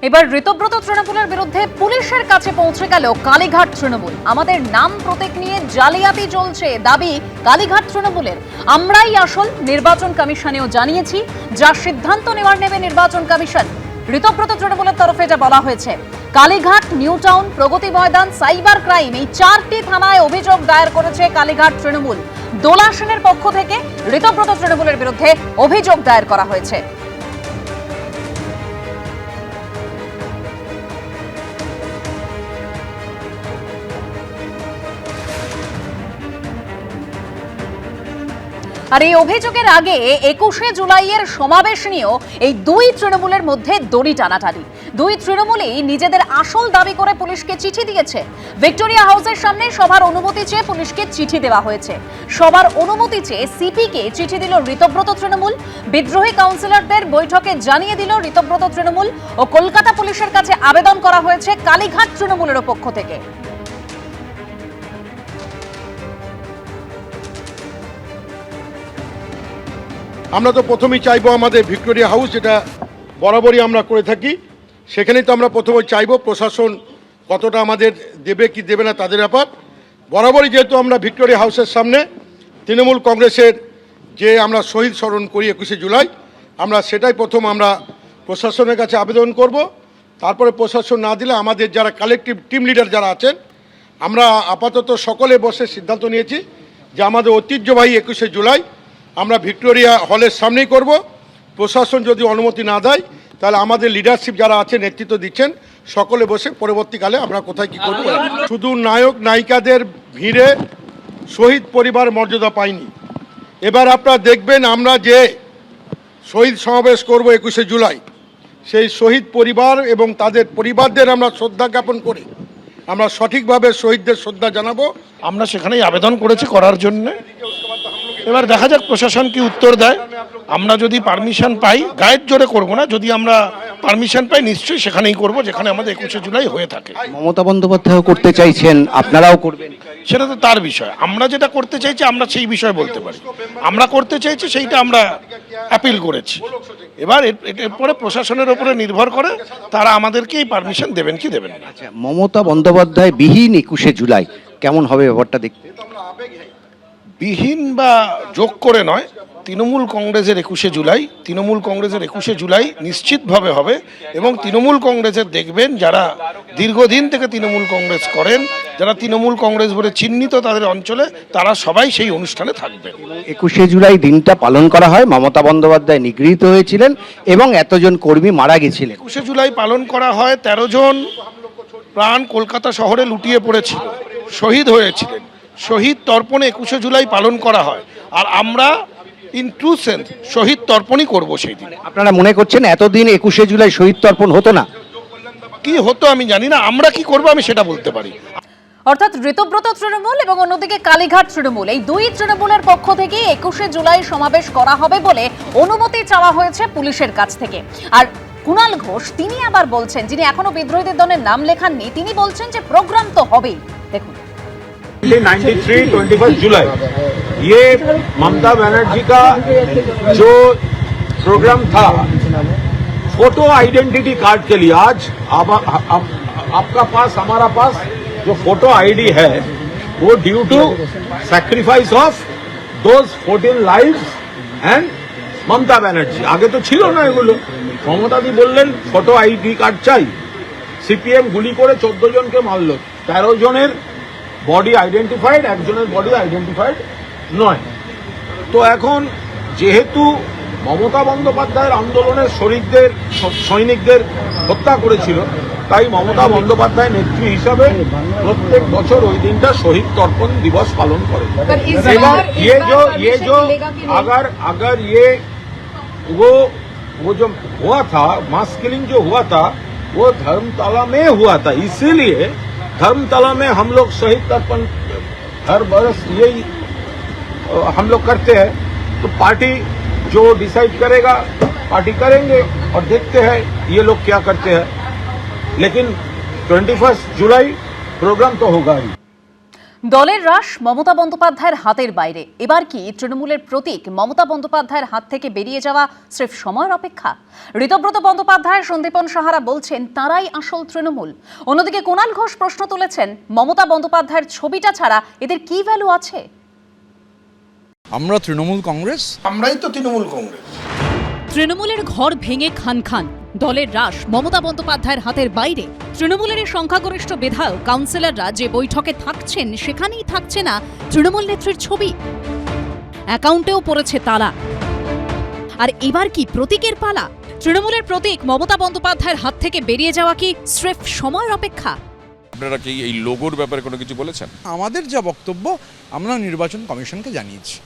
এবার ঋতব্রত তৃণমূলের বিরুদ্ধে পুলিশের কাছে পৌঁছে গেল কালীঘাট তৃণমূল। আমাদের নাম প্রতীক নিয়ে জালিয়াতি চলছে দাবি কালীঘাট তৃণমূলের। আমরাই আসল, নির্বাচন কমিশনেও জানিয়েছি, যা সিদ্ধান্ত নেবে নির্বাচন কমিশন। ঋতব্রত তৃণমূলের তরফে যা বলা হয়েছে, কালীঘাট, নিউ টাউন, প্রগতি ময়দান, সাইবার ক্রাইম এই 4টি থানায় অভিযোগ দায়ের করেছে কালীঘাট তৃণমূল। দোলা সেনের পক্ষ থেকে ঋতব্রত তৃণমূলের বিরুদ্ধে অভিযোগ দায়ের করা হয়েছে। আর এই অভিযোগের আগে 21শে জুলাইয়ের সমাবেশ নিয়েও এই দুই তৃণমূলের মধ্যে দড়ি টানাটানি। দুই তৃণমূলই নিজেদের আসল দাবি করে পুলিশকে চিঠি দিয়েছে। ভিক্টোরিয়া হাউসের সামনে সভার অনুমতি চেয়ে পুলিশকে চিঠি দেওয়া হয়েছে। সভার অনুমতি চেয়ে সিপিকে চিঠি দিল ঋতব্রত তৃণমূল। বিদ্রোহী কাউন্সিলরদের বৈঠকে জানিয়ে দিল ঋতব্রত তৃণমূল ও কলকাতা পুলিশের কাছে আবেদন করা হয়েছে কালীঘাট তৃণমূলের পক্ষ থেকে। আমরা তো প্রথমেই চাইবো আমাদের ভিক্টোরিয়া হাউস, যেটা বরাবরই আমরা করে থাকি, সেখানেই তো আমরা প্রথমে চাইবো প্রশাসন কতটা আমাদের দেবে কি দেবে না তাদের ব্যাপার। বরাবরই যেহেতু আমরা ভিক্টোরিয়া হাউসের সামনে তৃণমূল কংগ্রেসের যে আমরা শহীদ স্মরণ করি 21শে জুলাই, আমরা সেটাই প্রথম আমরা প্রশাসনের কাছে আবেদন করব। তারপরে প্রশাসন না দিলে আমাদের যারা কালেকটিভ টিম লিডার যারা আছেন, আমরা আপাতত সকলে বসে সিদ্ধান্ত নিয়েছি যে আমাদের ঐতিহ্যবাহী 21শে জুলাই আমরা ভিক্টোরিয়া হলের সামনেই করব। প্রশাসন যদি অনুমতি না দেয়, তাহলে আমাদের লিডারশিপ যারা আছে, নেতৃত্ব দিচ্ছেন, সকলে বসে পরবর্তীকালে আমরা কোথায় কি করব। শুধু নায়ক নায়িকাদের ভিড়ে শহীদ পরিবার মর্যাদা পায়নি। এবার আপনারা দেখবেন আমরা যে শহীদ সমাবেশ করব 21শে জুলাই, সেই শহীদ পরিবার এবং তাদের পরিবারদের আমরা শ্রদ্ধা জ্ঞাপন করি, আমরা সঠিকভাবে শহীদদের শ্রদ্ধা জানাবো। আমরা সেখানেই আবেদন করেছি করার জন্য। এবার দেখা যাক প্রশাসন কি উত্তর দেয়। আমরা যদি পারমিশন পাই, গায়ের জোরে করব না, যদি আমরা পারমিশন পাই নিশ্চয়ই সেখানেই করব যেখানে আমাদের 21শে জুলাই হয়ে থাকে। মমতা বন্দ্যোপাধ্যায় করতে চাইছেন, আপনারাও করবেন, সেটা তো তার বিষয়। আমরা যেটা করতে চাইছি আমরা সেই বিষয়ে বলতে পারি। আমরা করতে চাইছি সেইটা আমরা অ্যাপিল করেছি। এবার এর পরে প্রশাসনের উপরে নির্ভর করে তারা আমাদেরকেই পারমিশন দেবেন কি দেবেন না। আচ্ছা, মমতা বন্দ্যোপাধ্যায় বিহীন 21শে জুলাই কেমন হবে ব্যাপারটা দেখতে? বিহীন বা যোগ করে নয়, তৃণমূল কংগ্রেসের 21শে জুলাই, তৃণমূল কংগ্রেসের 21শে জুলাই নিশ্চিতভাবে হবে। এবং তৃণমূল কংগ্রেসের দেখবেন যারা দীর্ঘদিন থেকে তৃণমূল কংগ্রেস করেন, যারা তৃণমূল কংগ্রেস বলে চিহ্নিত তাদের অঞ্চলে, তারা সবাই সেই অনুষ্ঠানে থাকবেন। 21শে জুলাই দিনটা পালন করা হয়, মমতা বন্দ্যোপাধ্যায় নিগৃহীত হয়েছিলেন এবং এতজন কর্মী মারা গেছিলেন। 21শে জুলাই পালন করা হয়, 13 জন প্রাণ কলকাতা শহরে লুটিয়ে পড়েছিল, শহীদ হয়েছিলেন। শহীদ তর্পণে 21শে জুলাই পালন করা হয়, আর আমরা ইন ট্রু সেন্স শহীদ তর্পণই করবো সেই দিন। আপনারা মনে করছেন এতদিন 21শে জুলাই শহীদ তর্পণ হতো না? কি হতো আমি জানি না, আমরা কি করবো আমি সেটা বলতে পারি। অর্থাৎ ঋতব্রত তৃণমূল এবং অন্যদিকে কালীঘাট তৃণমূল, এই দুই তৃণমূলের পক্ষ থেকে 21শে জুলাই সমাবেশ করা হবে বলে অনুমতি চাওয়া হয়েছে পুলিশের কাছ থেকে। আর কুণাল ঘোষ তিনি আবার বলছেন, যিনি এখনো বিদ্রোহীদের দলের নাম লেখাননি, তিনি বলছেন যে প্রোগ্রাম তো হবেই। দেখুন, 93 21 जुलाई ये ममता बनर्जी का जो प्रोग्राम था फोटो आइडेंटिटी कार्ड के लिए, आज आपका पास हमारा पास जो फोटो आईडी है वो due to sacrifice of those 14 lives and Mamata Banerjee. आगे तो छिलो ना एगुलो, ममता दी बोललेन फोटो आईडी कार्ड चाই, সিপিএম গুলি করে 14 জনকে মারলো, 13 জনের বডি আইডেন্টিফাইড, একজনের বডি আইডেন্টিফাইড নয়। তো এখন যেহেতু মমতা বন্দ্যোপাধ্যায়ের আন্দোলনের সৈনিকদের হত্যা করেছিল, তাই মমতা বন্দ্যোপাধ্যায় নেত্রী হিসাবে প্রত্যেক বছর ওই দিনটা শহীদ তর্পণ দিবস পালন করে। এবার अगर ये वो जो हुआ था, मास किलिंग जो हुआ था, वो धर्मतला में हुआ था, इसीलिए धर्मतला में हम लोग शहीद तर्पण हर बरस यही हम लोग करते हैं। तो पार्टी जो डिसाइड करेगा पार्टी करेंगे, और देखते हैं ये लोग क्या करते हैं, लेकिन 21 जुलाई प्रोग्राम तो होगा ही। দলের হ্রাস মমতা বন্দ্যোপাধ্যায়ের হাতের বাইরে। এবার কি তৃণমূলের প্রতীক মমতা বন্দ্যোপাধ্যায়ের হাত থেকে বেরিয়ে যাওয়া স্রেফ সময়ের অপেক্ষা? ঋতব্রত বন্দ্যোপাধ্যায়, সন্দীপন সাহারা বলছেন তারাই আসল তৃণমূল। অন্যদিকে কুণাল ঘোষ প্রশ্ন তুলেছেন, মমতা বন্দ্যোপাধ্যায়ের ছবিটা ছাড়া এদের কি ভ্যালু আছে? আমরা তৃণমূল কংগ্রেস, আমরাই তো তৃণমূল কংগ্রেস। তৃণমূলের ঘর ভেঙে খান খান। দলের হ্রাস মমতা বন্দ্যোপাধ্যায়ের হাতের বাইরে। তৃণমূলের সংখ্যাগরিষ্ঠ বিধায়ক কাউন্সিলররা যে বৈঠকে থাকছেন সেখানেই থাকছে না তৃণমূল নেত্রীর ছবি, অ্যাকাউন্টেও পড়েছে তালা। আর এবার কি প্রতীকের পালা? তৃণমূলের প্রতীক মমতা বন্দ্যোপাধ্যায়ের হাত থেকে বেরিয়ে যাওয়া কি স্রেফ সময়ের অপেক্ষা? আপনারা কি এই লোগোর ব্যাপারে কোনো কিছু বলেছেন? আমাদের যা বক্তব্য আমরা নির্বাচন কমিশনকে জানিয়েছি।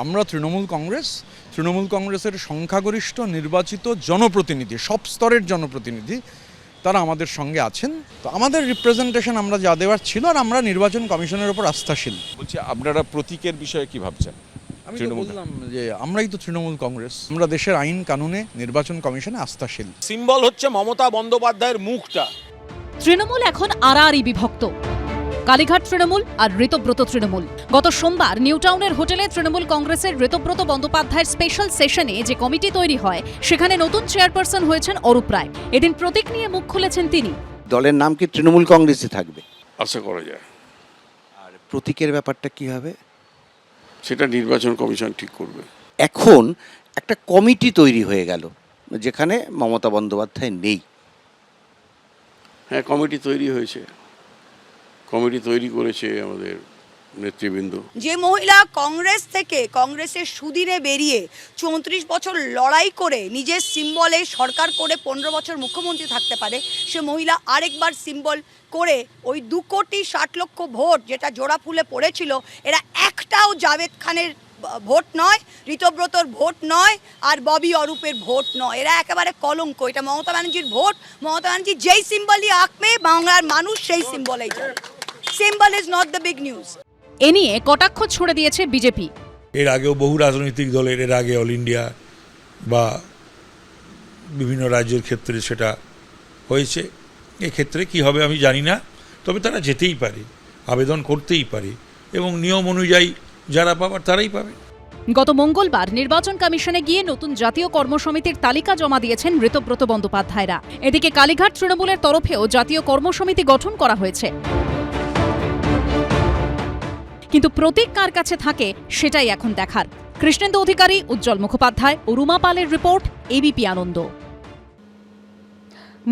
আমরা তৃণমূল কংগ্রেস, তৃণমূল কংগ্রেসের সংখ্যাগরিষ্ঠ নির্বাচিত জনপ্রতিনিধি, সব স্তরের জনপ্রতিনিধি তারা আমাদের সঙ্গে আছেন। তো আমাদের রিপ্রেজেন্টেশন আমরা যা দেওয়ার ছিল, আর আমরা নির্বাচন কমিশনের উপর আস্থাশীল। বলছি আপনারা প্রতীকের বিষয়ে কি ভাবছেন? আমি তো বললাম যে আমরাই তো তৃণমূল কংগ্রেস, আমরা দেশের আইন কানুনে নির্বাচন কমিশনে আস্থাশীল। সিম্বল হচ্ছে মমতা বন্দ্যোপাধ্যায়ের মুখটা। তৃণমূল এখন আড়াআড়ি বিভক্ত। কালীঘাট তৃণমূল আর ঋতব্রত তৃণমূল। গত সোমবার নিউটাউনের হোটেলে তৃণমূল কংগ্রেসের ঋতব্রত বন্দ্যোপাধ্যায়ের স্পেশাল সেশনে যে কমিটি তৈরি হয় সেখানে নতুন চেয়ারপারসন হয়েছেন অরূপ রায়। এদিন প্রতীক নিয়ে মুখ খুলেছেন তিনি। দলের নাম কি তৃণমূল কংগ্রেসে থাকবে? আশা করা যায়। আর প্রতীকের ব্যাপারটা কি হবে সেটা নির্বাচন কমিশন ঠিক করবে। এখন একটা কমিটি তৈরি হয়ে গেল যেখানে মমতা বন্দ্যোপাধ্যায় নেই। হ্যাঁ, কমিটি তৈরি হয়েছে, কমিটি তৈরি করেছে আমাদের নেতৃবৃন্দ। যে মহিলা কংগ্রেস থেকে কংগ্রেসের সুদিনে বেরিয়ে 34 বছর লড়াই করে নিজের সিম্বলে সরকার করে 15 বছর মুখ্যমন্ত্রী থাকতে পারে, সে মহিলা আরেকবার সিম্বল করে ওই 2,60,00,000 ভোট যেটা জোড়া ফুলে পড়েছিল, এরা একটাও জাভেদ খানের ভোট নয়, ঋতব্রতর ভোট নয়, আর ববি অরূপের ভোট নয়। এরা একেবারে কলঙ্ক। এটা মমতা ব্যানার্জির ভোট। মমতা ব্যানার্জি যেই সিম্বলই আঁকবে বাংলার মানুষ সেই সিম্বলেই যাবে। Symbol is not the big news. এ নিয়ে কটাক্ষ ছুড়ে দিয়েছে বিজেপি। এর আগেও বহু রাজনৈতিক দলের এর আগে অল ইন্ডিয়া বা বিভিন্ন রাজ্যের ক্ষেত্রে সেটা হয়েছে। এক্ষেত্রে কি হবে আমি জানি না, তবে তারা যেতেই পারে, আবেদন করতেই পারে এবং নিয়ম অনুযায়ী যারা পাবার তারাই পাবে। গত মঙ্গলবার নির্বাচন কমিশনে গিয়ে নতুন জাতীয় কর্মসমিতির তালিকা জমা দিয়েছেন ঋতব্রত বন্দ্যোপাধ্যায়রা। এদিকে কালীঘাট তৃণমূলের তরফেও জাতীয় কর্মসমিতি গঠন করা হয়েছে, কিন্তু প্রতীক কার কাছে থাকে সেটাই এখন দেখার। কৃষ্ণেন্দু অধিকারী, উজ্জ্বল মুখোপাধ্যায় ও রুমা পালের রিপোর্ট, এবিপি আনন্দ।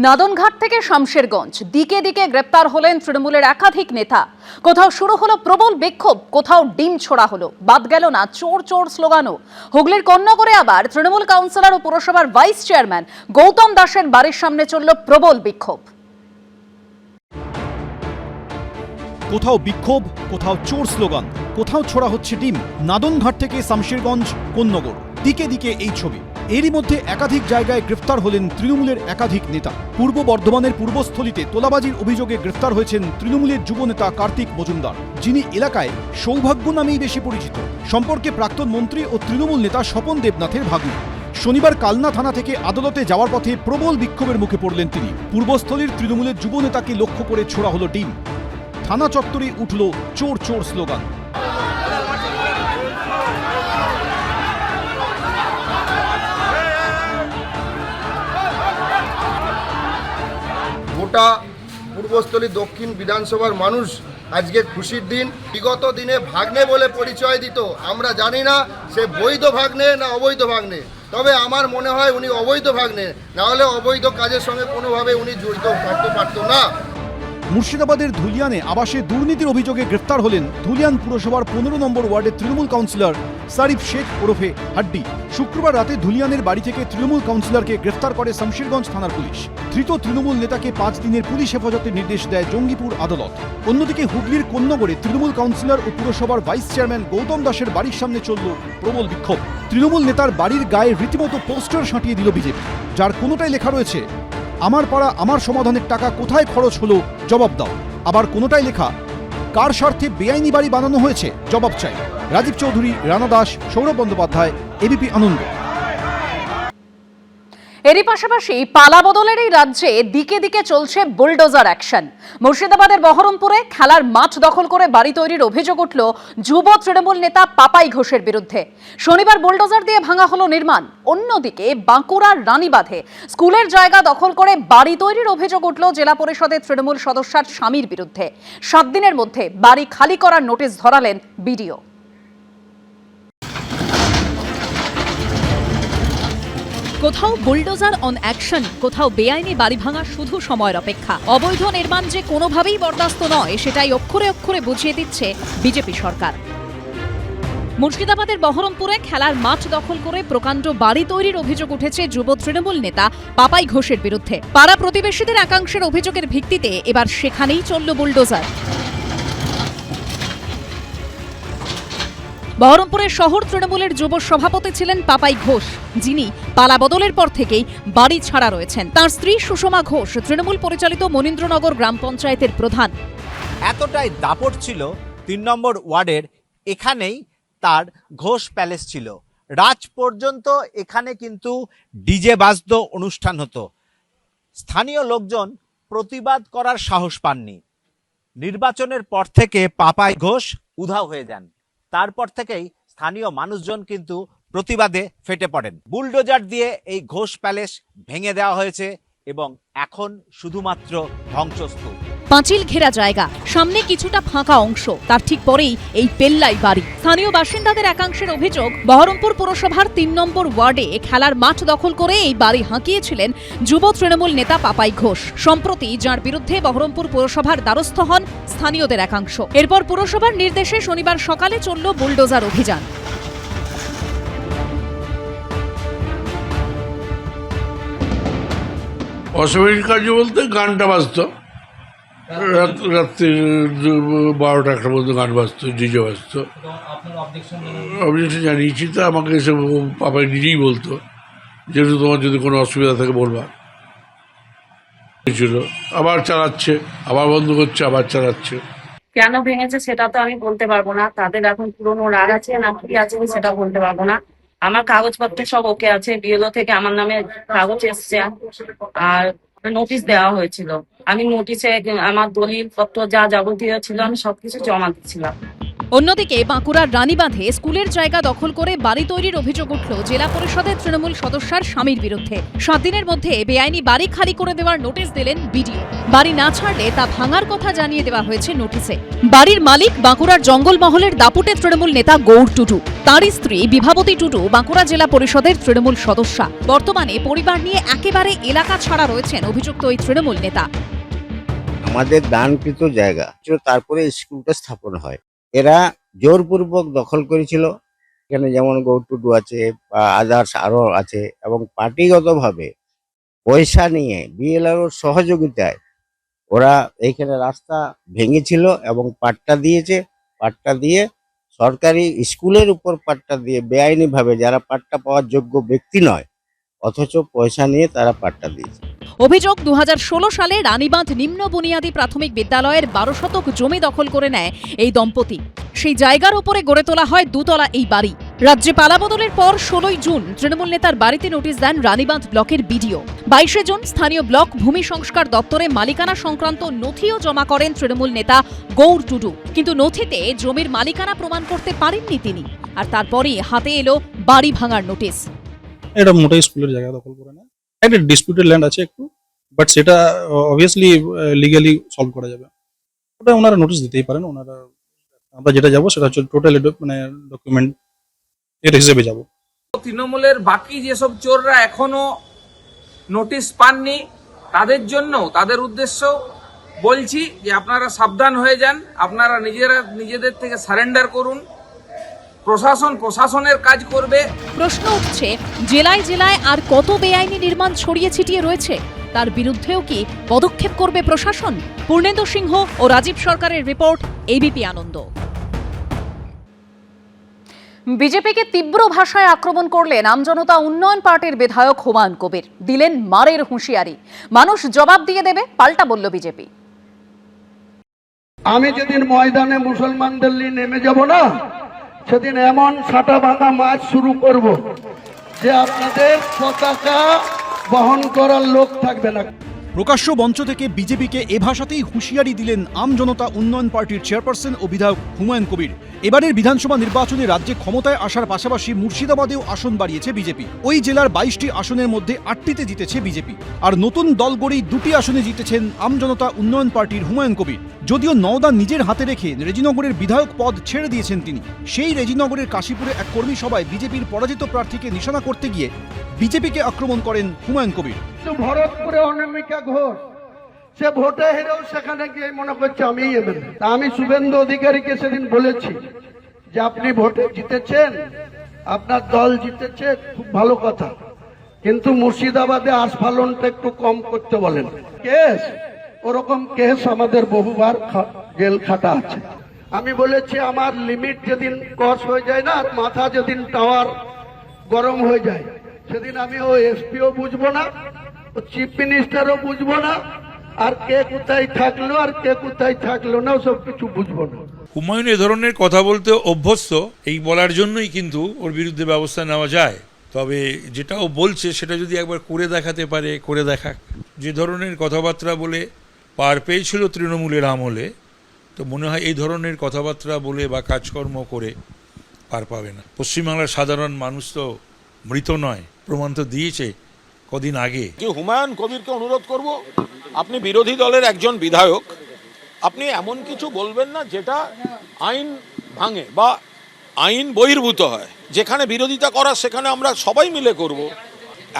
নাদনঘাট থেকে শামশেরগঞ্জ, দিকে দিকে গ্রেপ্তার হলেন তৃণমূলের একাধিক নেতা। কোথাও শুরু হলো প্রবল বিক্ষোভ, কোথাও ডিম ছোড়া হলো। বাদ গেল না চোর চোর স্লোগানও। হুগলির কন্যাগড়ে আবার তৃণমূল কাউন্সিলর ও পুরসভার ভাইস চেয়ারম্যান গৌতম দাসের বাড়ির সামনে চলল প্রবল বিক্ষোভ। কোথাও বিক্ষোভ, কোথাও চোর স্লোগান, কোথাও ছোড়া হচ্ছে ডিম। নাদনঘাট থেকে শামশেরগঞ্জ, কোন্নগর, দিকে দিকে এই ছবি। এরই মধ্যে একাধিক জায়গায় গ্রেফতার হলেন তৃণমূলের একাধিক নেতা। পূর্ব বর্ধমানের পূর্বস্থলীতে তোলাবাজির অভিযোগে গ্রেফতার হয়েছেন তৃণমূলের যুব নেতা কার্তিক মজুমদার, যিনি এলাকায় সৌভাগ্য নামেই বেশি পরিচিত। সম্পর্কে প্রাক্তন মন্ত্রী ও তৃণমূল নেতা স্বপন দেবনাথের ভাগ্নে। শনিবার কালনা থানা থেকে আদালতে যাওয়ার পথে প্রবল বিক্ষোভের মুখে পড়লেন তিনি। পূর্বস্থলীর তৃণমূলের যুব নেতাকে লক্ষ্য করে ছোড়া হলো ডিম। থানা চত্বরে উঠল চোর চোর স্লোগান। গোটা পূর্বস্থলী দক্ষিণ বিধানসভার মানুষ আজকে খুশির দিন। বিগত দিনে ভাগ্নে বলে পরিচয় দিত, আমরা জানি না সে বৈধ ভাগ্নে না অবৈধ ভাগ্নে, তবে আমার মনে হয় উনি অবৈধ ভাগ্নে, না হলে অবৈধ কাজের সঙ্গে কোনোভাবে উনি জড়িত থাকতে পারত না। মুর্শিদাবাদের ধুলিয়ানে আবাসে দুর্নীতির অভিযোগে গ্রেফতার হলেন ধুলিয়ান পুরসভার 15 নম্বর ওয়ার্ডের তৃণমূল কাউন্সিলর সারিফ শেখ ওরফে হাড্ডি। শুক্রবার রাতে ধুলিয়ানের বাড়ি থেকে তৃণমূল কাউন্সিলরকে গ্রেফতার করে শামশেরগঞ্জ থানার পুলিশ। ধৃত তৃণমূল নেতাকে 5 দিনের পুলিশ হেফাজতের নির্দেশ দেয় জঙ্গিপুর আদালত। অন্যদিকে হুগলির কোন্নগরে তৃণমূল কাউন্সিলর ও পুরসভার ভাইস চেয়ারম্যান গৌতম দাসের বাড়ির সামনে চলল প্রবল বিক্ষোভ। তৃণমূল নেতার বাড়ির গায়ে রীতিমতো পোস্টার সাঁটিয়ে দিল বিজেপি, যার কোনোটাই লেখা রয়েছে আমার পাড়া আমার সমাধানের টাকা কোথায় খরচ হলো জবাব দাও। আবার কোনোটাই লেখা কার স্বার্থে বেআইনি বাড়ি বানানো হয়েছে জবাব চাই। রাজীব চৌধুরী, রানা দাস, সৌরভ বন্দ্যোপাধ্যায়, এবিপি আনন্দ। এরই পাশাপাশি পালা বদলের এই রাজ্যে দিকে দিকে চলছে বুলডোজার অ্যাকশন। মুর্শিদাবাদের বহরমপুরে খেলার মাঠ দখল করে বাড়ি তৈরির অভিযোগ উঠল যুব তৃণমূল নেতা পাপাই ঘোষের বিরুদ্ধে। শনিবার বুলডোজার দিয়ে ভাঙা হলো নির্মাণ। অন্যদিকে বাঁকুড়ার রানীবাঁধে স্কুলের জায়গা দখল করে বাড়ি তৈরির অভিযোগ উঠল জেলা পরিষদের তৃণমূল সদস্যার স্বামীর বিরুদ্ধে। 7 দিনের মধ্যে বাড়ি খালি করার নোটিশ ধরালেন বিডিও। কোথাও বুলডোজার অন অ্যাকশন, কোথাও বেআইনি বাড়ি ভাঙা শুধু সময়ের অপেক্ষা। অবৈধ নির্মাণ যে কোনোভাবেই বরদাস্ত নয়, সেটাই অক্ষরে অক্ষরে বুঝিয়ে দিচ্ছে বিজেপি সরকার। মুর্শিদাবাদের বহরমপুরে খেলার মাঠ দখল করে প্রকাণ্ড বাড়ি তৈরির অভিযোগ উঠেছে যুব তৃণমূল নেতা পাপাই ঘোষের বিরুদ্ধে। পাড়া প্রতিবেশীদের একাংশের অভিযোগের ভিত্তিতে এবার সেখানেই চলল বুলডোজার। বহরমপুরের শহর তৃণমূলের যুব সভাপতি ছিলেন পাপাই ঘোষ, যিনি পালা বদলের পর থেকেই বাড়ি ছাড়া রয়েছেন। তার স্ত্রী সুষমা ঘোষ তৃণমূল পরিচালিত মনীন্দ্রনগর গ্রাম পঞ্চায়েতের প্রধান। এতটাই দাপট ছিল 3 নম্বর ওয়ার্ডের, এখানেই তার ঘোষ প্যালেস ছিল। রাত পর্যন্ত এখানে কিন্তু ডিজে বাজতো, অনুষ্ঠান হতো। স্থানীয় লোকজন প্রতিবাদ করার সাহস পাননি। নির্বাচনের পর থেকে পাপাই ঘোষ উধাও হয়ে যান। তারপর থেকেই স্থানীয় মানুষজন কিন্তু প্রতিবাদে ফেটে পড়েন। বুলডোজার দিয়ে এই ঘোষ প্যালেস ভেঙে দেওয়া হয়েছে এবং এখন শুধুমাত্র ধ্বংসস্তূপ। পাঁচিল ঘেরা জায়গা, সামনে কিছুটা ফাঁকা অংশ, তার ঠিক পরেই এই পেল্লাই বাড়ি। স্থানীয় বাসিন্দাদের একাংশের অভিযোগ, বহরমপুর পুরসভার 3 নম্বর ওয়ার্ডে খেলার মাঠ দখল করে এই বাড়ি হাঁকিয়েছিলেন যুব তৃণমূল নেতা পাপাই ঘোষ। সম্প্রতি যার বিরুদ্ধে বহরমপুর পুরসভার দ্বারস্থ হন স্থানীয়দের একাংশ। এরপর পুরসভার নির্দেশে শনিবার সকালে চলল বুলডোজার অভিযান। অস্বাভাবিক কার্য বলতে গানটা বাজতো, রাত্রি 12টা 1টা পর্যন্ত গান বাজতো, ডিজে বাজতো। অবজেকশন জানিয়েছি, তা আমাকে এসে পাপাই নিজেই বলতো, যেহেতু তোমার যদি কোনো অসুবিধা থাকে বলবা। ছিল আবার চালাচ্ছে, আবার বন্ধ করছে, আবার চালাচ্ছে। কেন ভেঙেছে সেটা তো আমি বলতে পারবো না। তাদের এখন পুরোনো রাগ আছে না কি আছে সেটা বলতে পারবো না। আমার কাগজপত্র সব ওকে আছে, বিএলও থেকে আমার নামে কাগজ এসছে আর নোটিশ দেওয়া হয়েছিল। আমি নোটিশে আমার দলিল পত্র যা যাবতীয় ছিল আমি সবকিছু জমা দিচ্ছিলাম। অন্যদিকে বাঁকুড়ার রানীবাঁধে স্কুলের জায়গা দখল করে বাড়ি তৈরির অভিযোগ উঠল জেলা পরিষদের তৃণমূল সদস্যার স্বামীর বিরুদ্ধে। 7 দিনের মধ্যে বেআইনি বাড়ি খালি করে দেওয়ার নোটিশ দিলেন বিডিও। বাড়ি না ছাড়লে তা ভাঙার কথা জানিয়ে দেওয়া হয়েছে নোটিশে। বাড়ির মালিক বাঁকুড়ার জঙ্গলমহলের দাপুটে তৃণমূল নেতা গৌর টুডু। তাঁরই স্ত্রী বিভাবতী টুডু বাঁকুড়া জেলা পরিষদের তৃণমূল সদস্যা। বর্তমানে পরিবার নিয়ে একেবারে এলাকা ছাড়া রয়েছেন অভিযুক্ত ওই তৃণমূল নেতা। আমাদের দানকৃত জায়গা, তারপরে স্কুলটা স্থাপন হয়। এরা জোরপূর্বক দখল করেছিল। এখানে যেমন গৌটুডু আছে বা আদার্স আরও আছে, এবং পার্টিগতভাবে পয়সা নিয়ে বিএলআরওর সহযোগিতায় ওরা এইখানে রাস্তা ভেঙেছিল এবং পাট্টা দিয়েছে। পাট্টা দিয়ে সরকারি স্কুলের উপর পাট্টা দিয়ে বেআইনিভাবে, যারা পাট্টা পাওয়ার যোগ্য ব্যক্তি নয়, অথচ পয়সা নিয়ে তারা পাট্টা দিয়েছে। অভিযোগ, 2016 সালে রানীবাঁধ নিম্ন বুনিয়াদী প্রাথমিক বিদ্যালয়ের 12 শতক জমি দখল করে নেয় এই দম্পতি। সেই জায়গার উপরে গড়ে তোলা হয় 2 তলা এই বাড়ি। রাজ্যে পালাবদলের পর 16ই জুন তৃণমূল নেতার বাড়িতে নোটিশ দেন রানীবাঁধ ব্লকের বিডিও। 22শে জুন স্থানীয় ব্লক ভূমি সংস্কার দপ্তরে মালিকানা সংক্রান্ত নথিও জমা করেন তৃণমূল নেতা গৌর টুডু। কিন্তু নথিতে জমির মালিকানা প্রমাণ করতে পারেননি তিনি। আর তারপরই হাতে এলো বাড়ি ভাঙার নোটিশ। এটা মোটাই স্কুলের জায়গা দখল করে না, একটা ডিসপিউটেড ল্যান্ড আছে একটু, বাট সেটা অবভিয়াসলি লিগালি সলভ করা যাবে। ওটা ওনারা নোটিশ দিতেই পারেন। ওনারা, আমরা যেটা যাবো সেটা হচ্ছে টোটাল মানে ডকুমেন্ট এর হিসেবে যাব। তৃণমূলের বাকি যেসব চোররা এখনো নোটিশ পাননি, তাদের জন্য, তাদের উদ্দেশ্য বলছি যে আপনারা সাবধান হয়ে যান। আপনারা নিজেদের থেকে সারেন্ডার করুন। প্রশাসন প্রশাসনের কাজ করবে। প্রশ্ন উঠছে, জেলায় জেলায় আর কত বেআইনি নির্মাণ ছড়িয়ে ছিটিয়ে রয়েছে? তার বিরুদ্ধেও কি পদক্ষেপ করবে প্রশাসন? পূর্ণেন্দু সিংহ ও রাজীব সরকারের রিপোর্ট, এবিপি আনন্দ। বিজেপিকে তীব্র ভাষায় আক্রমণ করলেন আমজনতা উন্নয়ন পার্টির বিধায়ক হুমায়ুন কবির। দিলেন মারের হুঁশিয়ারি। মানুষ জবাব দিয়ে দেবে, পাল্টা বলল বিজেপি। আমি যেদিন ময়দানে মুসলমানদের নিয়ে নেমে যাব না, সেদিন এমন সাটা ভাঙা মাছ শুরু করব যে আপনাদের পতাকা বহন করার লোক থাকবে না। প্রকাশ্য মঞ্চ থেকে বিজেপিকে এ ভাষাতেই হুঁশিয়ারি দিলেন আম জনতা উন্নয়ন পার্টির চেয়ারপারসন ও বিধায়ক হুমায়ুন কবির। এবারের বিধানসভা নির্বাচনে রাজ্যে ক্ষমতায় আসার পাশাপাশি মুর্শিদাবাদেও আসন বাড়িয়েছে বিজেপি। ওই জেলার 22টি আসনের মধ্যে 8টিতে জিতেছে বিজেপি। আর নতুন দল গড়েই 2টি আসনে জিতেছেন আম জনতা উন্নয়ন পার্টির হুমায়ুন কবির। যদিও নওদা নিজের হাতে রেখে রেজিনগরের বিধায়ক পদ ছেড়ে দিয়েছেন তিনি। সেই রেজিনগরের কাশীপুরে এক কর্মী সভায় বিজেপির পরাজিত প্রার্থীকে নিশানা করতে গিয়ে বিজেপিকে আক্রমণ করেন হুমায়ুন কবির। ভরতপুরে অনামিকা ঘোষ সে ভোটে হেরেও সেখানে গিয়ে মনে করছে আমি এমএলএ। তা আমি শুভেন্দু অধিকারীকে সেদিন বলেছি যে আপনি ভোটে জিতেছেন, আপনার দল জিতেছে, খুব ভালো কথা, কিন্তু মুর্শিদাবাদে আস্ফালনটা একটু কম করতে বলেন। কেস ওরকম কেস আমাদের বহুবার জেল খাটা আছে। আমি বলেছি আমার লিমিট যেদিন ক্রস হয়ে যায় না, আর মাথা যেদিন টাওয়ার গরম হয়ে যায়, সেদিন আমি ও এসপিও বুঝবো না, ও চিফ মিনিস্টারও বুঝবো না, আর কে কোথায় থাকলো আর কে কোথায় থাকলো না সব কিছু বুঝবো না। হুমায়ুন এ ধরনের কথা বলতে অভ্যস্ত, এই বলার জন্যই কিন্তু ওর বিরুদ্ধে ব্যবস্থা নেওয়া যায়। তবে যেটা ও বলছে সেটা যদি একবার করে দেখাতে পারে, করে দেখাক। যে ধরনের কথাবার্তা বলে পার পেয়েছিল তৃণমূলের আমলে, তো মনে হয় এই ধরনের কথাবার্তা বলে বা কাজকর্ম করে পার পাবে না। পশ্চিমবাংলার সাধারণ মানুষ তো মৃত নয়, প্রমাণ তো দিয়েছে কদিন আগে। হুমায়ুন কবিরকে অনুরোধ করব, আপনি বিরোধী দলের একজন বিধায়ক, আপনি এমন কিছু বলবেন না যেটা আইন ভাঙে বা আইন বহির্ভূত হয়। যেখানে বিরোধিতা করা সেখানে আমরা সবাই মিলে করব।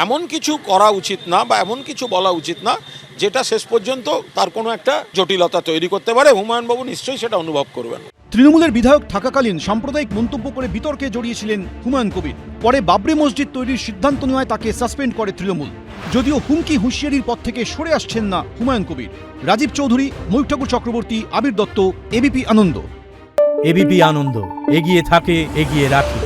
এমন কিছু করা উচিত না বা এমন কিছু বলা উচিত না যেটা শেষ পর্যন্ত তার কোনো একটা জটিলতা তৈরি করতে পারে। হুমায়ুনবাবু নিশ্চয়ই সেটা অনুভব করবেন। তৃণমূলের বিধায়ক থাকাকালীন সাম্প্রদায়িক মন্তব্য করে বিতর্কে জড়িয়েছিলেন হুমায়ুন কবির। পরে বাবরি মসজিদ তৈরির সিদ্ধান্ত নেওয়ায় তাকে সাসপেন্ড করে তৃণমূল। যদিও হুমকি হুঁশিয়ারির পথ থেকে সরে আসছেন না হুমায়ুন কবির। রাজীব চৌধুরী, ময়ূর ঠাকুর চক্রবর্তী, আবির দত্ত, এবিপি আনন্দ। এবিপি আনন্দ, এগিয়ে থাকে, এগিয়ে রাখে।